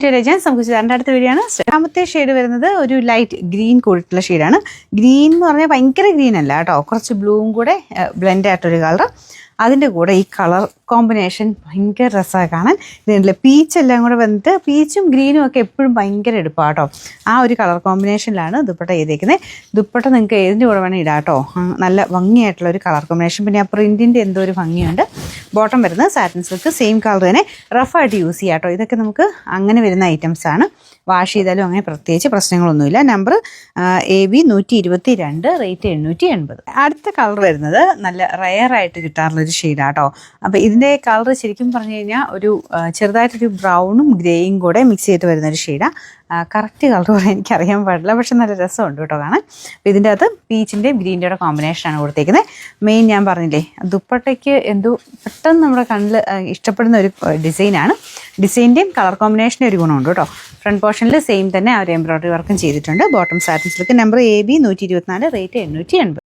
നമുക്ക് രണ്ടാമത്തെ വീഡിയോയാണ്. രണ്ടാമത്തെ ഷെയ്ഡ് വരുന്നത് ഒരു ലൈറ്റ് ഗ്രീൻ കൂടിയിട്ടുള്ള ഷെയ്ഡാണ്. ഗ്രീൻ എന്ന് പറഞ്ഞാൽ ഭയങ്കര ഗ്രീൻ അല്ല കേട്ടോ, കുറച്ച് ബ്ലൂവും കൂടെ ബ്ലെൻഡ് ആയിട്ടൊരു കളർ. അതിൻ്റെ കൂടെ ഈ കളർ കോമ്പിനേഷൻ ഭയങ്കര രസമാണ് കാണാൻ. ഇതിൻ്റെ പീച്ച് എല്ലാം കൂടെ വന്നിട്ട് പീച്ചും ഗ്രീനും ഒക്കെ എപ്പോഴും ഭയങ്കര എടുപ്പാണ് കേട്ടോ. ആ ഒരു കളർ കോമ്പിനേഷനിലാണ് ദുപ്പട്ട ചെയ്തേക്കുന്നത്. ദുപ്പട്ട നിങ്ങൾക്ക് ഏതിൻ്റെ കൂടെ വേണം ഇടാം കേട്ടോ. നല്ല ഭംഗിയായിട്ടുള്ള ഒരു കളർ കോമ്പിനേഷൻ. പിന്നെ ആ പ്രിൻറ്റിൻ്റെ എന്തോ ഒരു ഭംഗിയുണ്ട്. ബോട്ടം വരുന്നത് സാറ്റിൻ സിൽക്ക്, സെയിം കളർ തന്നെ, റഫായിട്ട് യൂസ് ചെയ്യാം കേട്ടോ. ഇതൊക്കെ നമുക്ക് അങ്ങനെ വരുന്ന ഐറ്റംസാണ്. വാഷ് ചെയ്താലും അങ്ങനെ പ്രത്യേകിച്ച് പ്രശ്നങ്ങളൊന്നുമില്ല. Number AB 122, rate 780. അടുത്ത കളർ വരുന്നത് നല്ല റയറായിട്ട് കിട്ടാറുള്ളൊരു ഷെയ്ഡാണ് കേട്ടോ. അപ്പോൾ ഇതിൻ്റെ കളർ ശരിക്കും പറഞ്ഞു കഴിഞ്ഞാൽ ഒരു ചെറുതായിട്ടൊരു ബ്രൗണും ഗ്രേയും കൂടെ മിക്സ് ചെയ്തിട്ട് വരുന്നൊരു ഷെയ്ഡാണ്. കറക്റ്റ് കളർ പറയാൻ എനിക്കറിയാൻ പാടില്ല, പക്ഷെ നല്ല രസമുണ്ട് കേട്ടോ കാണാൻ. അപ്പോൾ ഇതിൻ്റെ അകത്ത് പീച്ചിൻ്റെയും ഗ്രീൻ്റെയുടെ കോമ്പിനേഷനാണ് കൊടുത്തേക്കുന്നത്. മെയിൻ ഞാൻ പറഞ്ഞില്ലേ, ദുപ്പട്ടയ്ക്ക് എന്തോ പെട്ടെന്ന് നമ്മുടെ കണ്ണിൽ ഇഷ്ടപ്പെടുന്ന ഒരു ഡിസൈനാണ്. ഡിസൈൻ്റെയും കളർ കോമ്പിനേഷൻ്റെ ഒരു ഗുണമുണ്ട് കേട്ടോ. ഫ്രണ്ട് പോർഷനിൽ സെയിം തന്നെ അവർ എംബ്രോയ്ഡറി വർക്കും ചെയ്തിട്ടുണ്ട്. Bottom satin silk, number AB 124, rate 880.